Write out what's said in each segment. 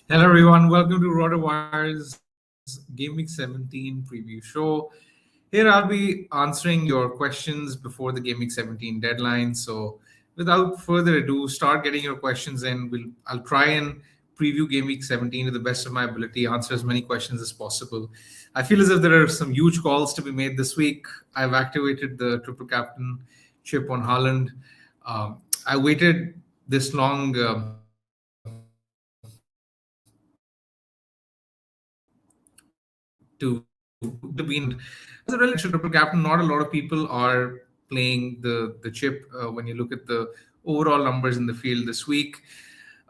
Hello, everyone. Welcome to RotoWire's Game Week 17 preview show. Here I'll be answering your questions before the Game Week 17 deadline. So, without further ado, start getting your questions in. I'll try and preview Game Week 17 to the best of my ability, answer as many questions as possible. I feel as if there are some huge calls to be made this week. I've activated the triple captain chip on Haaland. I waited this long. To be in as a relative triple captain, not a lot of people are playing the chip when you look at the overall numbers in the field this week.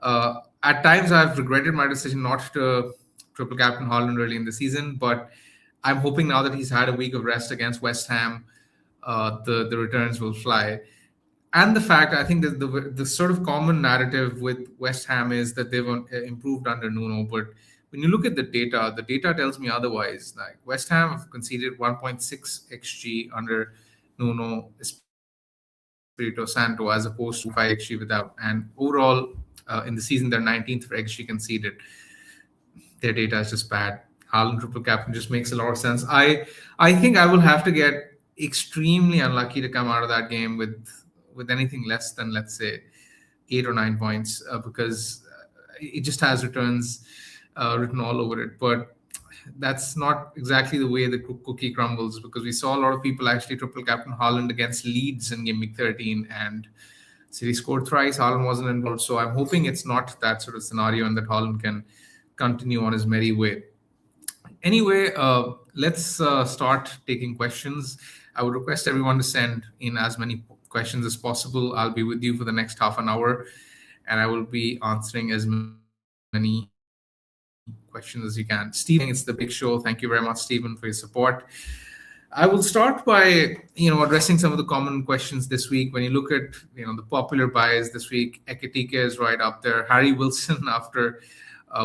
At times, I've regretted my decision not to triple captain Haaland early in the season, but I'm hoping now that he's had a week of rest against West Ham, the returns will fly. And the fact, I think that the sort of common narrative with West Ham is that they've improved under Nuno, but when you look at the data tells me otherwise. Like West Ham have conceded 1.6 xg under Nuno Espirito Santo as opposed to 5 xg without. And overall, in the season, they're 19th for xg conceded. Their data is just bad. Haaland triple captain just makes a lot of sense. I think I will have to get extremely unlucky to come out of that game with anything less than, let's say, 8 or 9 points because it just has returns written all over it. But that's not exactly the way the cookie crumbles, because we saw a lot of people actually triple captain Haaland against Leeds in Game Week 13, and City scored thrice. Haaland wasn't involved. So I'm hoping it's not that sort of scenario and that Haaland can continue on his merry way. Anyway, let's start taking questions. I would request everyone to send in as many questions as possible. I'll be with you for the next half an hour, and I will be answering as many questions as you can. Stephen, it's the big show. Thank you very much, Stephen, for your support. I will start by addressing some of the common questions this week. When you look at the popular buys this week, Ekitike is right up there. Harry Wilson, after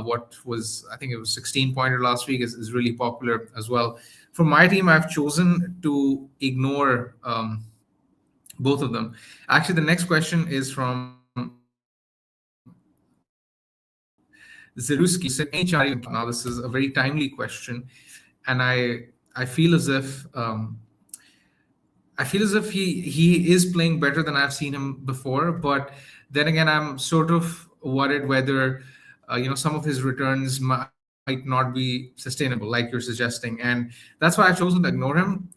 what was, I think it was 16-pointer last week, is really popular as well. For my team, I've chosen to ignore both of them. Actually, the next question is from Zeruski. Now, this is a very timely question, and I feel as if he is playing better than I've seen him before. But then again, I'm sort of worried whether some of his returns might not be sustainable, like you're suggesting, and that's why I've chosen to ignore him.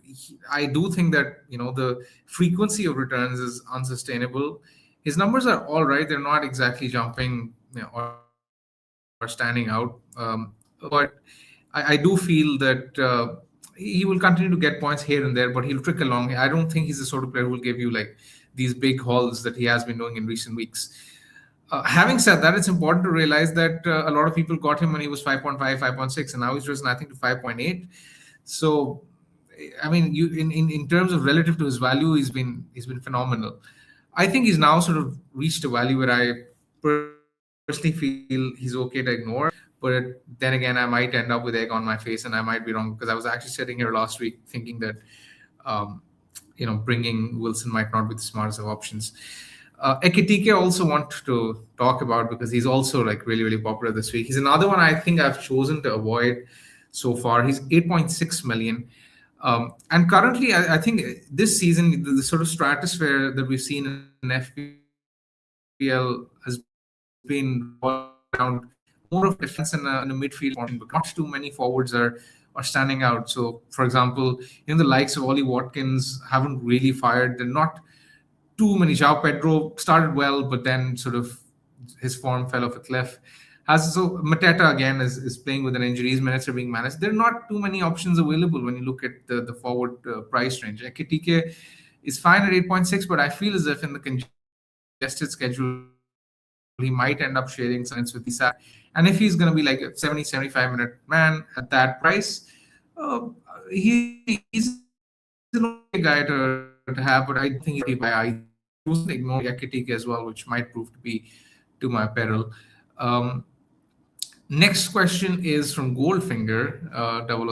I do think that the frequency of returns is unsustainable. His numbers are all right; they're not exactly jumping or standing out, but I do feel that he will continue to get points here and there, but he'll trickle along. I don't think he's the sort of player who will give you like these big hauls that he has been doing in recent weeks. Having said that, it's important to realize that a lot of people got him when he was 5.5, 5.6, and now he's risen, I think, to 5.8. So, I mean, in terms of relative to his value, he's been phenomenal. I think he's now sort of reached a value where I personally feel he's okay to ignore. But then again, I might end up with egg on my face, and I might be wrong, because I was actually sitting here last week thinking that bringing Wilson might not be the smartest of options. Ekitike also want to talk about, because he's also like really, really popular this week. He's another one I think I've chosen to avoid so far. He's 8.6 million. And currently, I think this season, the sort of stratosphere that we've seen in FPL has been around more of defense and a midfield, but not too many forwards are standing out. So, for example, the likes of Ollie Watkins haven't really fired. They're not too many. João Pedro started well, but then sort of his form fell off a cliff. So Mateta again is playing with an injury. His minutes are being managed. There are not too many options available when you look at the forward price range. Ekitike is fine at 8.6, but I feel as if in the congested schedule, he might end up sharing some minutes with Isak. And if he's going to be like a 70, 75-minute man at that price, he's an okay guy to have, but I think he'll be I choose to ignore Ekitike as well, which might prove to be to my peril. Next question is from Goldfinger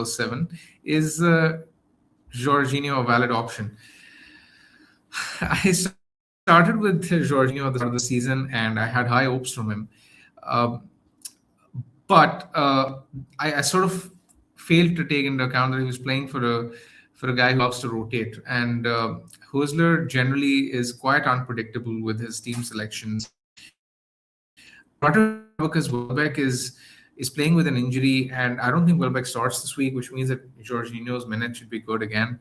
007. Is Georginio a valid option? I started with Georginio at the start of the season, and I had high hopes from him. But I sort of failed to take into account that he was playing for a guy who loves to rotate. And Hosler generally is quite unpredictable with his team selections. Rutter is now because Welbeck is playing with an injury, and I don't think Welbeck starts this week, which means that Georginio's minutes should be good again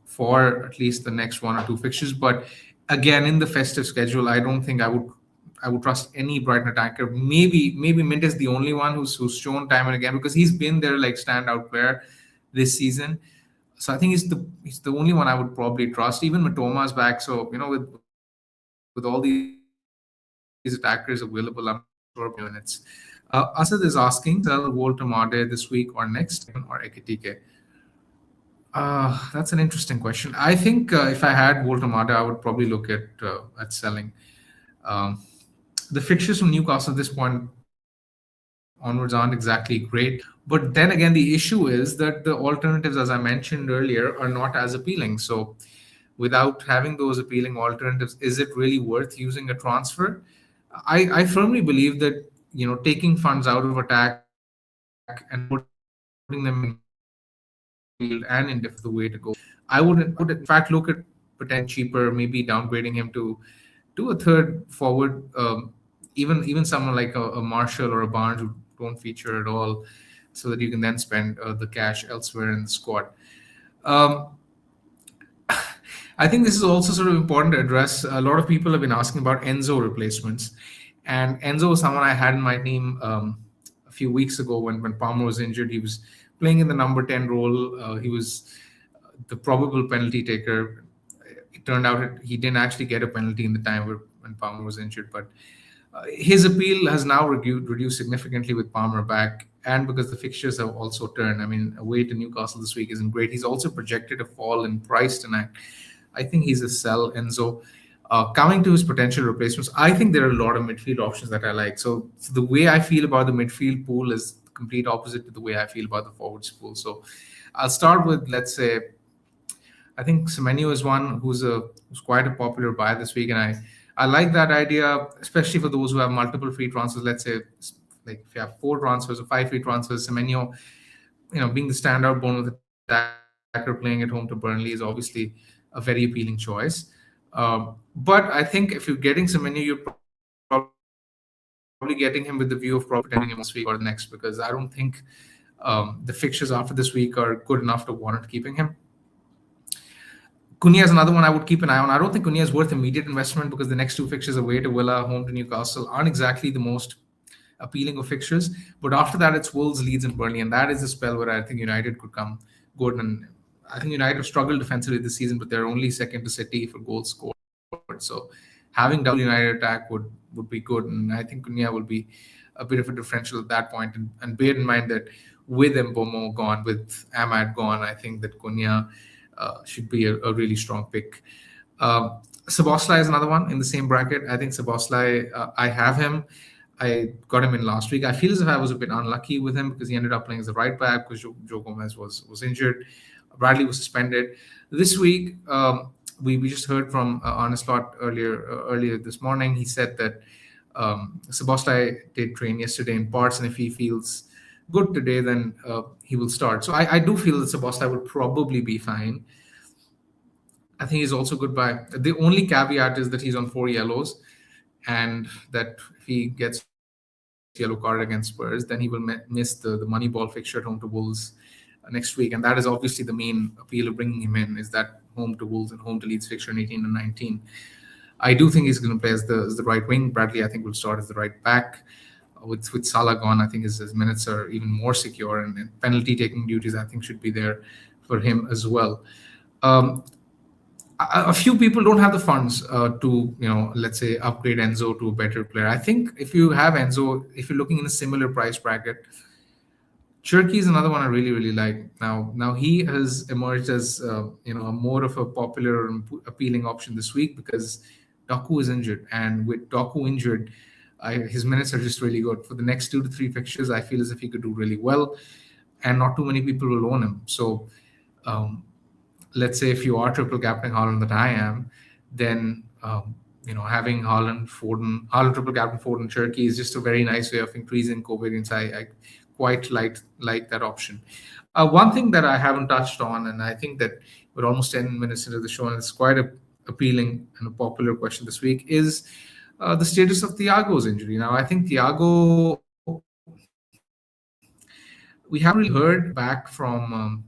for at least the next one or two fixtures. But again, in the festive schedule, I don't think I would trust any Brighton attacker. Maybe Minteh is the only one who's shown time and again, because he's been their like standout player this season. So I think he's the only one I would probably trust. Even Mitoma's back, so with all these attackers available, I'm sure minutes. Asad is asking, sell Woltemade this week or next, or Ekitike? That's an interesting question. I think if I had Woltemade, I would probably look at selling. Um, the fixtures from Newcastle at this point onwards aren't exactly great. But then again, the issue is that the alternatives, as I mentioned earlier, are not as appealing. So without having those appealing alternatives, is it really worth using a transfer? I firmly believe that taking funds out of attack and putting them in midfield and in the way to go. I would in fact look at potentially getting him cheaper, maybe downgrading him to a third forward, even someone like a Marshall or a Barnes who don't feature at all, so that you can then spend the cash elsewhere in the squad. Um, I think this is also sort of important to address. A lot of people have been asking about Enzo replacements, and Enzo was someone I had in my team a few weeks ago when Palmer was injured. He was playing in the number 10 role. He was the probable penalty taker. It turned out he didn't actually get a penalty in the time when Palmer was injured, but his appeal has now reduced significantly with Palmer back, and because the fixtures have also turned. I mean, away to Newcastle this week isn't great. He's also projected a fall in price tonight. I think he's a sell, Enzo. Coming to his potential replacements, I think there are a lot of midfield options that I like. So the way I feel about the midfield pool is the complete opposite to the way I feel about the forwards pool. So I'll start with, let's say, I think Semenyo is one who's quite a popular buy this week, and I like that idea, especially for those who have multiple free transfers. Let's say, like if you have 4 transfers or 5 free transfers, Semenyo, being the standout bone with attacker playing at home to Burnley is obviously a very appealing choice. But I think if you're getting Semenyo, you're probably getting him with the view of probably protecting him this week or the next, because I don't think the fixtures after this week are good enough to warrant keeping him. Cunha is another one I would keep an eye on. I don't think Cunha is worth immediate investment because the next 2 fixtures away to Villa, home to Newcastle aren't exactly the most appealing of fixtures. But after that, it's Wolves, Leeds, and Burnley, and that is a spell where I think United could come good. And I think United have struggled defensively this season, but they're only second to City for goals scored. So having double United attack would be good, and I think Cunha will be a bit of a differential at that point. And bear in mind that with Mbomo gone, with Ahmad gone, I think that Cunha should be a really strong pick. Szoboszlai is another one in the same bracket. I think Szoboszlai, I have him. I got him in last week. I feel as if I was a bit unlucky with him because he ended up playing as a right back because Joe Gomez was injured. Bradley was suspended. This week, we just heard from Arne Slot earlier this morning. He said that Szoboszlai did train yesterday in parts, and if he feels good today, then he will start. So I do feel that Szoboszlai will probably be fine. I think he's also good by. The only caveat is that he's on 4 yellows, and that if he gets yellow card against Spurs, then he will miss the Moneyball fixture at home to Wolves next week, and that is obviously the main appeal of bringing him in, is that home to Wolves and home to Leeds fixture in 18 and 19. I do think he's going to play as the right wing. Bradley, I think, will start as the right back. With Salah gone, I think his minutes are even more secure, and penalty taking duties, I think, should be there for him as well. A few people don't have the funds to, let's say, upgrade Enzo to a better player. I think if you have Enzo, if you're looking in a similar price bracket, Cherki is another one I really, really like. Now he has emerged as a more of a popular and appealing option this week because Doku is injured, and with Doku injured, his minutes are just really good. For the next 2 to 3 fixtures, I feel as if he could do really well, and not too many people will own him. So let's say if you are triple captaining Haaland, that I am, then having Haaland triple captain Foden, Cherki is just a very nice way of increasing covariance. I quite like that option. One thing that I haven't touched on, and I think that we're almost 10 minutes into the show, and it's quite a appealing and a popular question this week, is the status of Thiago's injury. Now, I think Thiago, we haven't really heard back from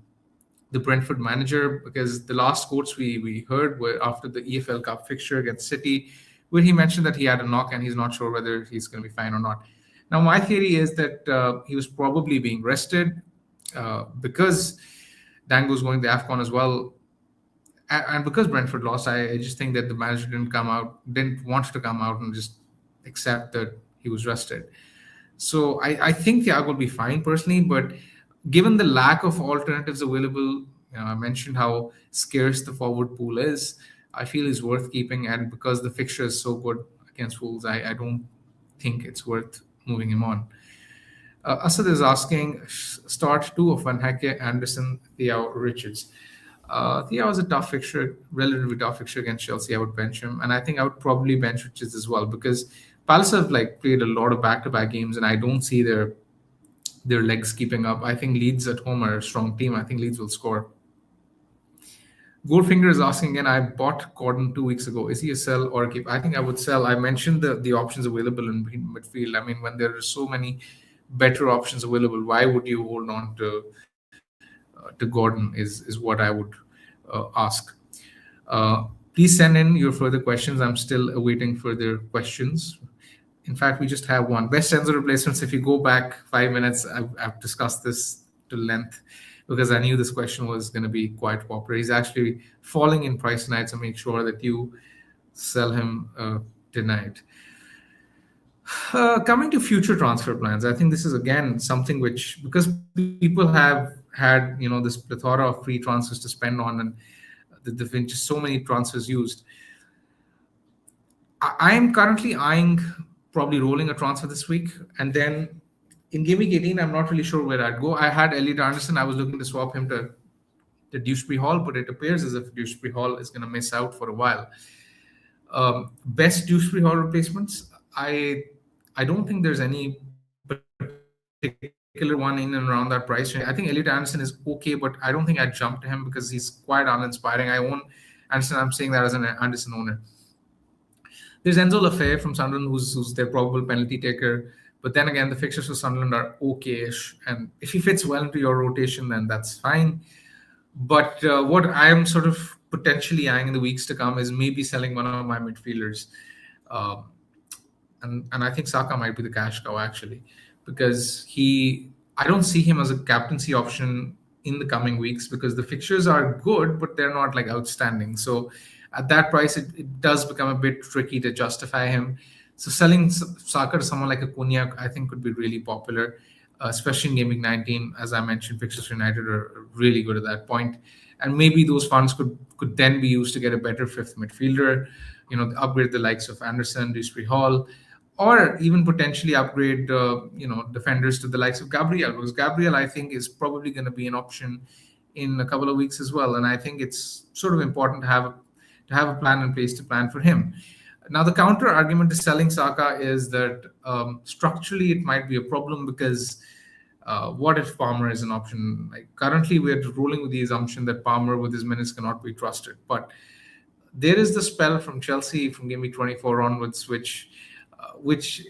the Brentford manager, because the last quotes we heard were after the EFL Cup fixture against City, where he mentioned that he had a knock and he's not sure whether he's going to be fine or not. Now, my theory is that he was probably being rested because Dango's going to AFCON as well. And because Brentford lost, I just think that the manager didn't want to come out and just accept that he was rested. So I think Thiago will be fine personally, but given the lack of alternatives available, I mentioned how scarce the forward pool is. I feel he's worth keeping, and because the fixture is so good against Wolves, I don't think it's worth moving him on. Asad is asking, start 2 of Van Hecke, Andersen, Thiaw, Richards. Thiaw is a tough fixture, relatively tough fixture against Chelsea. I would bench him, and I think I would probably bench Richards as well, because Palace have played a lot of back-to-back games, and I don't see their legs keeping up. I think Leeds at home are a strong team. I think Leeds will score. Goldfinger is asking again, I bought Gordon 2 weeks ago. Is he a sell or a keep? I think I would sell. I mentioned the options available in midfield. I mean, when there are so many better options available, why would you hold on to Gordon is what I would ask. Please send in your further questions. I'm still awaiting further questions. In fact, we just have one. Best Enzo replacements. If you go back 5 minutes, I've discussed this to length because I knew this question was going to be quite popular. He's actually falling in price tonight, so make sure that you sell him tonight. Coming to future transfer plans, I think this is again something which, because people have had this plethora of free transfers to spend on, and there've been just so many transfers used. I am currently eyeing probably rolling a transfer this week, and then in game week 18, I'm not really sure where I'd go. I had Elliot Andersen. I was looking to swap him to Dewsbury Hall, but it appears as if Dewsbury Hall is going to miss out for a while. Best Dewsbury Hall replacements, I don't think there's any particular one in and around that price range. I think Elliot Andersen is okay, but I don't think I'd jump to him because he's quite uninspiring. I own Andersen. I'm saying that as an Andersen owner. There's Enzo Lafay from Sunderland, who's their probable penalty taker. But then again, the fixtures for Sunderland are okay-ish. And if he fits well into your rotation, then that's fine. But what I am sort of potentially eyeing in the weeks to come is maybe selling one of my midfielders. And I think Saka might be the cash cow, actually, because I don't see him as a captaincy option in the coming weeks because the fixtures are good, but they're not outstanding. So at that price, it does become a bit tricky to justify him. So selling Saka to someone like a Cunha, I think, could be really popular, especially in Game Week 19. As I mentioned, fixtures United are really good at that point. And maybe those funds could then be used to get a better fifth midfielder, upgrade the likes of Andersen, Dewsbury Hall, or even potentially upgrade, defenders to the likes of Gabriel. Because Gabriel, I think, is probably going to be an option in a couple of weeks as well. And I think it's sort of important to have a plan in place to plan for him. Now, the counter argument to selling Saka is that structurally it might be a problem because what if Palmer is an option? Currently, we're rolling with the assumption that Palmer with his minutes cannot be trusted. But there is the spell from Chelsea from Game Week 24 onwards, which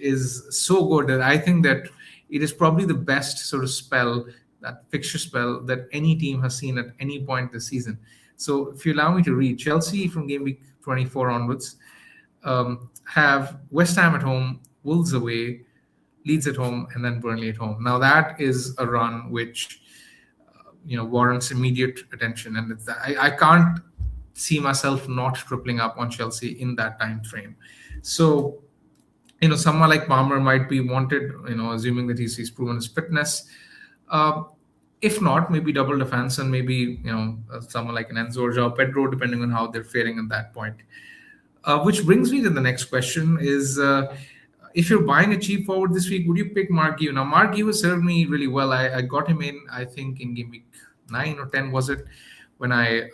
is so good that I think that it is probably the best sort of spell, that fixture spell, that any team has seen at any point this season. So if you allow me to read, Chelsea from Game Week 24 onwards have West Ham at home, Wolves away, Leeds at home, and then Burnley at home. Now that is a run which warrants immediate attention, and I can't see myself not tripling up on Chelsea in that time frame. So someone like Palmer might be wanted, assuming that he's proven his fitness. If not, maybe double defense and maybe someone like an Enzo or João Pedro, depending on how they're faring at that point. Which brings me to the next question: is if you're buying a cheap forward this week, would you pick Mark Guiu? Now, Mark Guiu has served me really well. I got him in, I think, in Game Week 9 or 10, was it, when I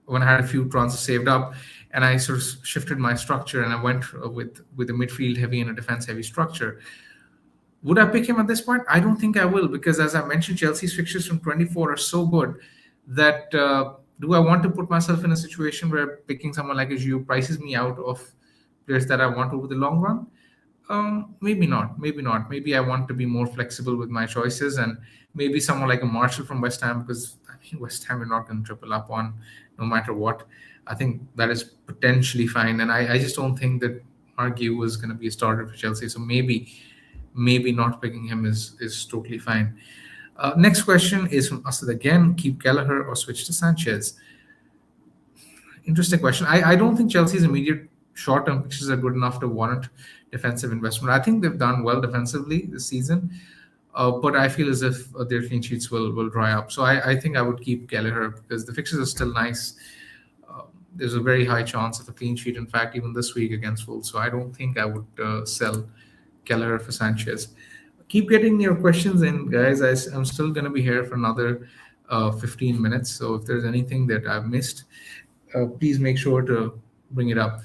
had a few transfers saved up. and I sort of shifted my structure and I went with a midfield heavy and a defense heavy structure. Would I pick him at this point? I don't think I will, because as I mentioned, Chelsea's fixtures from 24 are so good that do I want to put myself in a situation where picking someone like a Giroud prices me out of players that I want over the long run? Maybe not. Maybe not. Maybe I want to be more flexible with my choices, and maybe someone like a Marshall from West Ham, because I mean West Ham are not going to triple up on no matter what. I think that is potentially fine, and I just don't think that Margue was going to be a starter for Chelsea. So maybe not picking him is totally fine. Next question is from Asad again. Keep Kelleher or switch to Sanchez? Interesting question. I don't think Chelsea's immediate short-term fixtures are good enough to warrant defensive investment. I think they've done well defensively this season, but I feel as if their clean sheets will dry up. So I think I would keep Kelleher because the fixtures are still nice. There's a very high chance of a clean sheet, in fact, even this week against Wolves. So I don't think I would sell Kelleher for Sanchez. Keep getting your questions in, guys. I'm still going to be here for another 15 minutes. So if there's anything that I've missed, please make sure to bring it up.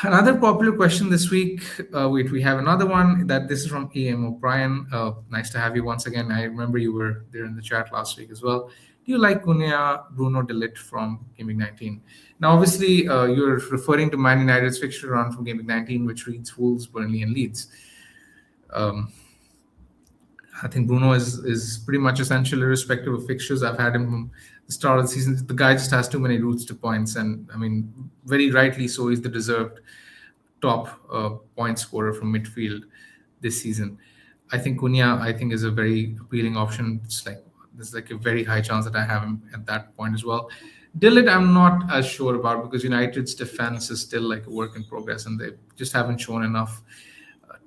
Another popular question this week. We have another one that this is from A.M. O'Brien. Nice to have you once again. I remember you were there in the chat last week as well. Do you like Cunha, Bruno, De Ligt from Game Week 19? Now, obviously, you're referring to Man United's fixture run from Game Week 19, which reads Wolves, Burnley, and Leeds. I think Bruno is pretty much essential irrespective of fixtures. I've had him from the start of the season. The guy just has too many routes to points, and I mean, very rightly so, he's the deserved top point scorer from midfield this season. I think Cunha, is a very appealing option. There's like a very high chance that I have him at that point as well. De Ligt, I'm not as sure about because United's defense is still like a work in progress, and they just haven't shown enough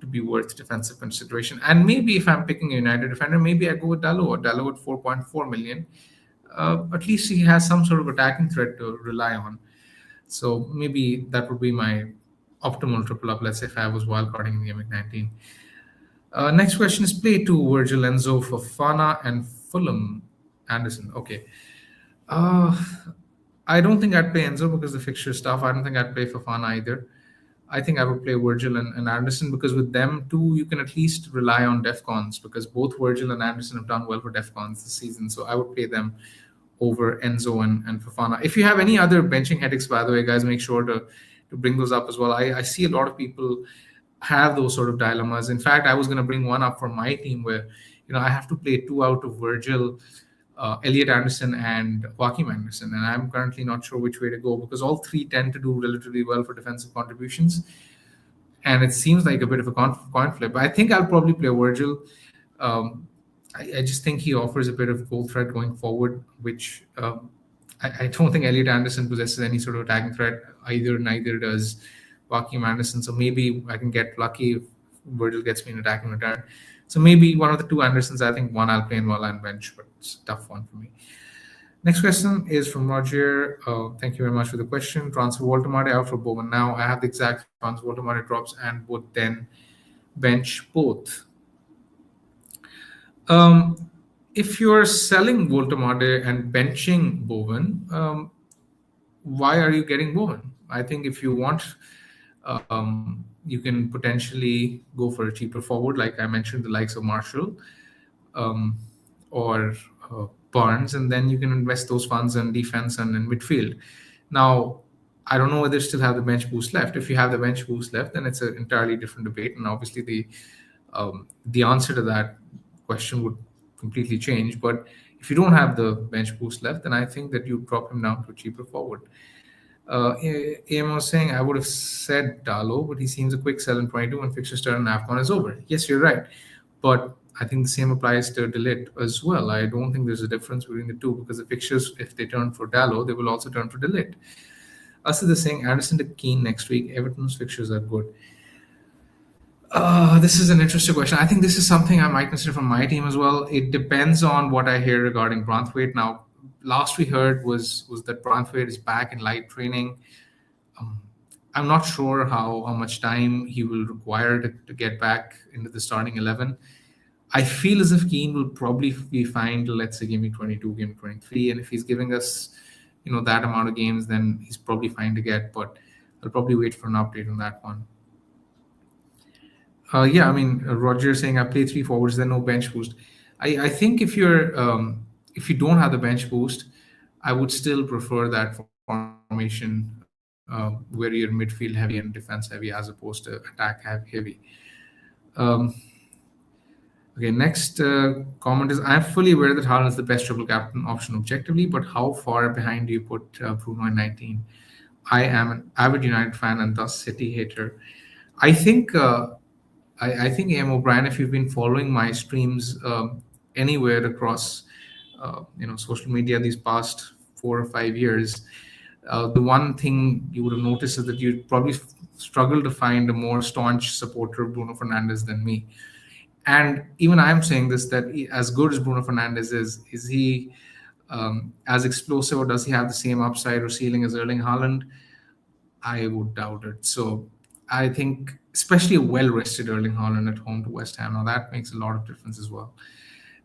to be worth defensive consideration. And maybe if I'm picking a United defender, maybe I go with Dalot at 4.4 million. At least he has some sort of attacking threat to rely on. So maybe that would be my optimal triple up, let's say if I was wildcarding in Game Week 19. Next question is play 2, Virgil, Enzo, Fofana, and Fulham, Andersen. Okay. I don't think I'd play Enzo because the fixture stuff. I don't think I'd play Fofana either. I think I would play Virgil and Andersen because with them too, you can at least rely on DEFCONs because both Virgil and Andersen have done well for DEFCONs this season. So I would play them over Enzo and Fofana. If you have any other benching headaches, by the way, guys, make sure to bring those up as well. I see a lot of people have those sort of dilemmas. In fact, I was going to bring one up from my team where, I have to play 2 out of Virgil, Elliot Andersen and Joachim Andersen, and I'm currently not sure which way to go because all 3 tend to do relatively well for defensive contributions, and it seems like a bit of a coin flip. I think I'll probably play Virgil. I just think he offers a bit of goal threat going forward, which I don't think Elliot Andersen possesses any sort of attacking threat either. Neither does Joachim Andersen. So maybe I can get lucky if Virgil gets me an attacking return. So maybe one of the 2 Andersons. I think one I'll play and one I'll bench, but it's a tough one for me. Next question is from Roger. Thank you very much for the question. Transfer Woltemade out for Bowen now. I have the exact transfer Woltemade drops and would then bench both. If you're selling Woltemade and benching Bowen, why are you getting Bowen? I think if you want, you can potentially go for a cheaper forward, like I mentioned, the likes of Marshall or Barnes, and then you can invest those funds in defense and in midfield. Now, I don't know whether you still have the bench boost left. If you have the bench boost left, then it's an entirely different debate, and obviously the answer to that question would completely change. But if you don't have the bench boost left, then I think that you drop him down to a cheaper forward. AM was saying I would have said Dalot, but he seems a quick sell in 22 when fixtures turn and AFCON is over. Yes, you're right. But I think the same applies to De Ligt as well. I don't think there's a difference between the two because the fixtures, if they turn for Dalot, they will also turn for De Ligt. Asad is saying Andersen to Keane next week. Everton's fixtures are good. This is an interesting question. I think this is something I might consider from my team as well. It depends on what I hear regarding Branthwaite. Now, last we heard was that Branthwaite is back in light training. I'm not sure how much time he will require to get back into the starting 11. I feel as if Keane will probably be fine till, let's say, Game Week 22, Game Week 23. And if he's giving us that amount of games, then he's probably fine to get. But I'll probably wait for an update on that one. Yeah, I mean, Roger saying I play three forwards, then no bench boost. I think if you don't have the bench boost, I would still prefer that formation where you're midfield heavy and defense heavy as opposed to attack heavy. Um, okay, next comment is I'm fully aware that Haaland is the best triple captain option objectively, but how far behind do you put Bruno in 19? I am an avid United fan and thus City hater. I think. I think AM O'Brien, if you've been following my streams anywhere across social media these past 4 or 5 years, the one thing you would have noticed is that you'd probably struggle to find a more staunch supporter of Bruno Fernandes than me. And even I'm saying this, that as good as Bruno Fernandes is he as explosive, or does he have the same upside or ceiling as Erling Haaland? I would doubt it. So I think, especially a well-rested Erling Haaland at home to West Ham, now that makes a lot of difference as well.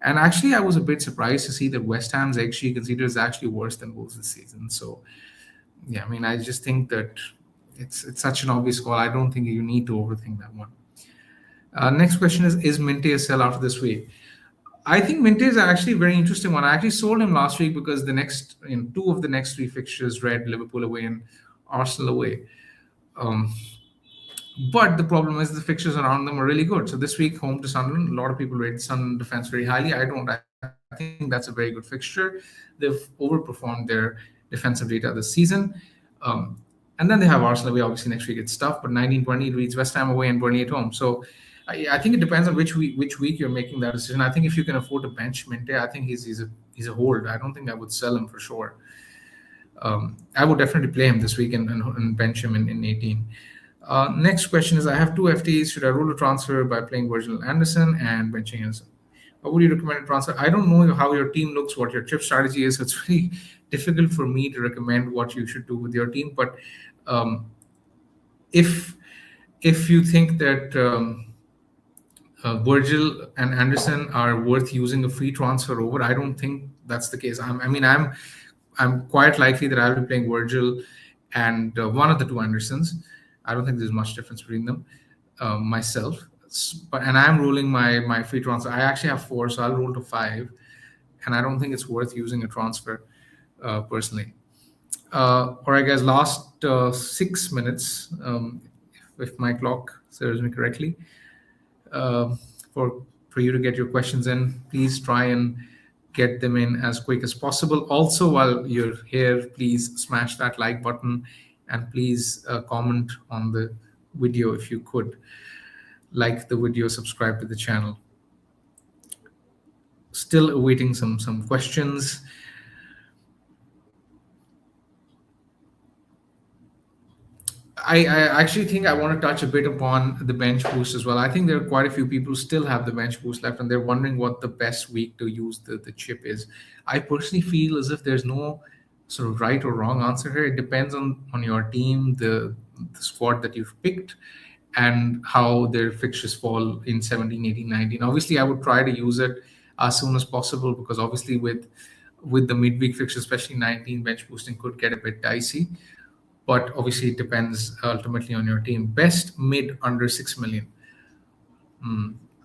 And actually, I was a bit surprised to see that West Ham's XG conceded is actually worse than Wolves this season. So, yeah, I mean, I just think that it's such an obvious call. I don't think you need to overthink that one. Next question is Minteh a sell after this week? I think Minteh is actually a very interesting one. I actually sold him last week because the next, two of the next three fixtures read Liverpool away and Arsenal away. But the problem is the fixtures around them are really good. So this week, home to Sunderland, a lot of people rate Sunderland defense very highly. I don't. I think that's a very good fixture. They've overperformed their defensive data this season. And then they have Arsenal away. Obviously, next week it's tough. But 19-20 reads West Ham away and Burnley at home. So I think it depends on which week you're making that decision. I think if you can afford to bench Minteh, I think he's a hold. I don't think I would sell him for sure. I would definitely play him this week and bench him in 18. Next question is, I have 2 FTs. Should I roll a transfer by playing Virgil Andersen and benching Enzo? What would you recommend a transfer? I don't know how your team looks, what your chip strategy is. So it's really difficult for me to recommend what you should do with your team. But if you think that Virgil and Andersen are worth using a free transfer over, I don't think that's the case. I'm quite likely that I'll be playing Virgil and one of the 2 Andersens. I don't think there's much difference between them myself. And I'm rolling my free transfer. I actually have 4, so I'll roll to 5. And I don't think it's worth using a transfer personally. All right, guys, last 6 minutes, if my clock serves me correctly, for you to get your questions in. Please try and get them in as quick as possible. Also, while you're here, please smash that like button and please comment on the video if you could. Like the video, subscribe to the channel. Still awaiting some questions. I actually think I want to touch a bit upon the bench boost as well. I think there are quite a few people who still have the bench boost left and they're wondering what the best week to use the chip is. I personally feel as if there's no sort of right or wrong answer here. It depends on your team, the squad that you've picked, and how their fixtures fall in 17, 18, 19. Obviously, I would try to use it as soon as possible because obviously with the midweek fixture, especially 19, bench boosting could get a bit dicey. But obviously, it depends ultimately on your team. Best mid under 6 million.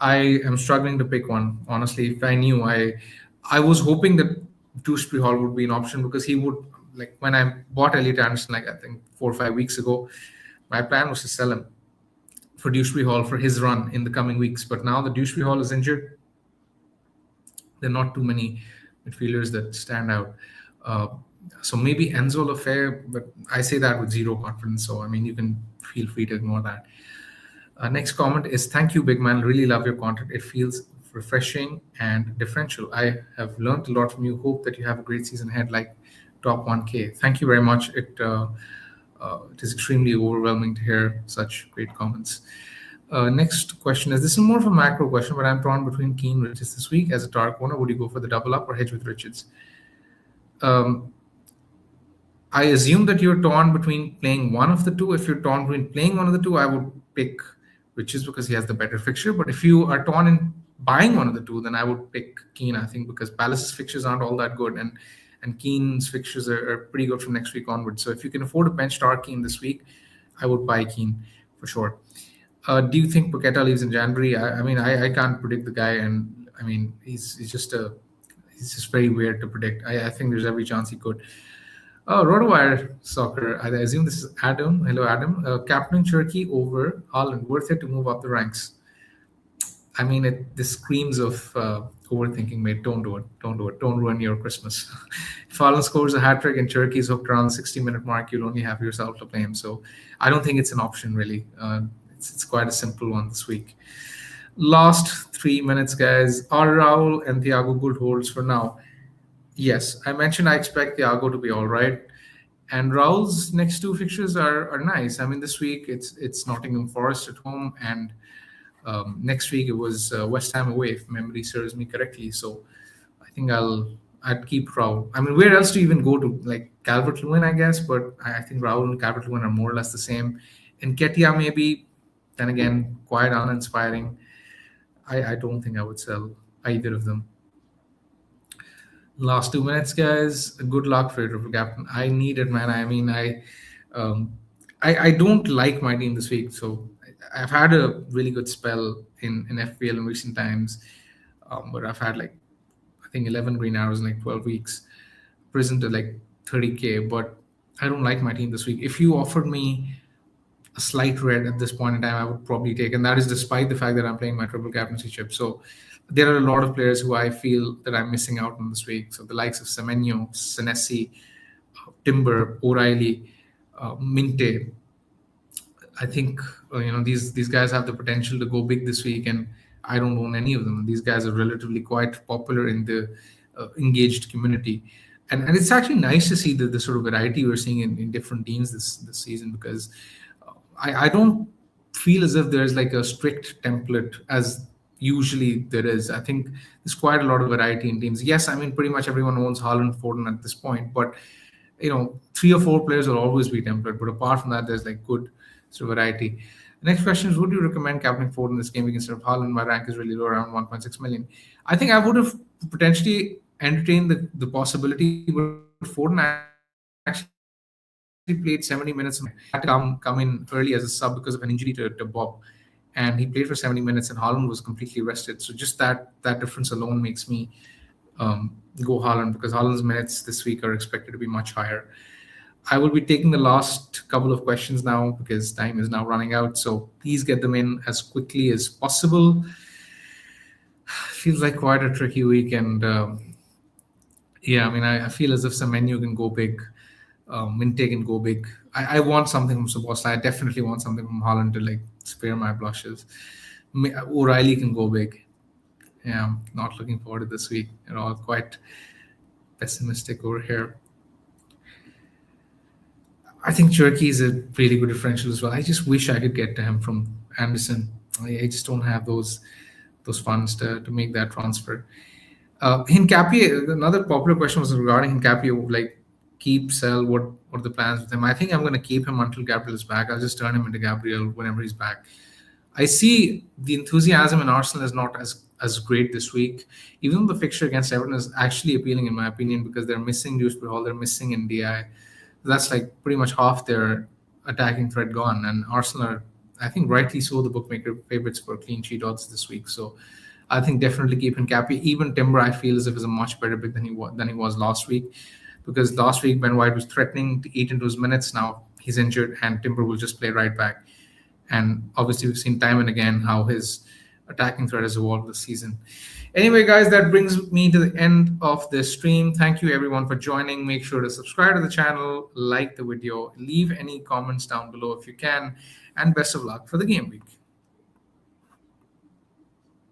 I am struggling to pick one. Honestly, if I knew, I was hoping that Dewsbury Hall would be an option because he would, like when I bought Elliot Anderson, like I think 4 or 5 weeks ago, my plan was to sell him for Dewsbury Hall for his run in the coming weeks. But now that Dewsbury Hall is injured, there are not too many midfielders that stand out. So maybe Enzo Lafayette, but I say that with zero confidence. So, I mean, you can feel free to ignore that. Next comment is, thank you, big man. Really love your content. It feels refreshing and differential. I have learned a lot from you. Hope that you have a great season ahead, like top 1K. Thank you very much. It is extremely overwhelming to hear such great comments. Next question is, this is more of a macro question, but I'm torn between Keane and Richards this week. As a Tark owner, would you go for the double up or hedge with Richards? I assume that you're torn between playing one of the two. If you're torn between playing one of the two, I would pick Richards because he has the better fixture. But if you are torn in buying one of the two, then I would pick Keane, I think, because Palace's fixtures aren't all that good. And and Keane's fixtures are pretty good from next week onwards. So if you can afford to bench start Keane this week, I would buy Keane for sure. Do you think Paqueta leaves in January? I can't predict the guy, and I mean he's just very weird to predict. I think there's every chance he could. RotoWire Soccer. I assume this is Adam. Hello, Adam. Captain Cherki over Haaland. Worth it to move up the ranks. I mean, this screams of overthinking, mate. Don't do it. Don't do it. Don't ruin your Christmas. If Haaland scores a hat trick and Cherki's hooked around the 60-minute mark, you'll only have yourself to blame. So I don't think it's an option, really. It's quite a simple one this week. Last 3 minutes, guys. Are Raul and Thiago good holds for now? Yes, I mentioned I expect Thiago to be all right. And Raul's next 2 fixtures are nice. I mean, this week it's Nottingham Forest at home, and next week it was West Ham away, if memory serves me correctly. So I think I'd keep Raul. I mean, where else do you even go to? Like Calvert-Lewin, I guess, but I think Raul and Calvert-Lewin are more or less the same. And Ketia maybe, then again, quite uninspiring. I don't think I would sell either of them. Last 2 minutes, guys. Good luck for your triple captain. I need it, man. I mean, I don't like my team this week, so I've had a really good spell in FPL in recent times, but I've had like I think 11 green arrows in like 12 weeks, risen to like 30k. But I don't like my team this week. If you offered me a slight red at this point in time, I would probably take, and that is despite the fact that I'm playing my triple captaincy chip. So there are a lot of players who I feel that I'm missing out on this week. So the likes of Semenyo, Senesi, Timber, O'Reilly, Minteh. I think these guys have the potential to go big this week, and I don't own any of them. These guys are relatively quite popular in the engaged community, and it's actually nice to see the sort of variety we're seeing in different teams this season, because I don't feel as if there's like a strict template as usually there is. I think there's quite a lot of variety in teams. Yes, I mean pretty much everyone owns Haaland, Foden at this point, but 3 or 4 players will always be template. But apart from that, there's like good sort of variety. The next question is, would you recommend captaining Foden this game week instead of Haaland? My rank is really low, around 1.6 million. I think I would have potentially entertained the possibility, but Foden actually played 70 minutes. Had to come in early as a sub because of an injury to Bob, and he played for 70 minutes, and Haaland was completely rested. So just that difference alone makes me go Haaland, because Haaland's minutes this week are expected to be much higher. I will be taking the last couple of questions now because time is now running out. So please get them in as quickly as possible. Feels like quite a tricky week, and I feel as if Semenyo can go big. Minteh can go big. I want something from Szobo. I definitely want something from Haaland to like spare my blushes. O'Reilly can go big. Yeah, I'm not looking forward to this week at all. Quite pessimistic over here. I think Cherki is a really good differential as well. I just wish I could get to him from Andersen. I just don't have those funds to make that transfer. Hincapié, another popular question was regarding Hincapié, like keep, sell, what are the plans with him? I think I'm going to keep him until Gabriel is back. I'll just turn him into Gabriel whenever he's back. I see the enthusiasm in Arsenal is not as great this week, even though the fixture against Everton is actually appealing in my opinion, because they're missing Dewsbury Hall, they're missing NDI. That's like pretty much half their attacking threat gone, and Arsenal are, I think rightly so, the bookmaker favorites for clean sheet odds this week. So I think definitely keep Hincapié. Even Timber, I feel as if is a much better pick than he was last week, because last week Ben White was threatening to eat into his minutes. Now he's injured, and Timber will just play right back. And obviously we've seen time and again how his attacking threat has evolved this season. Anyway, guys, that brings me to the end of this stream. Thank you everyone for joining. Make sure to subscribe to the channel, like the video, leave any comments down below if you can, and best of luck for the game week.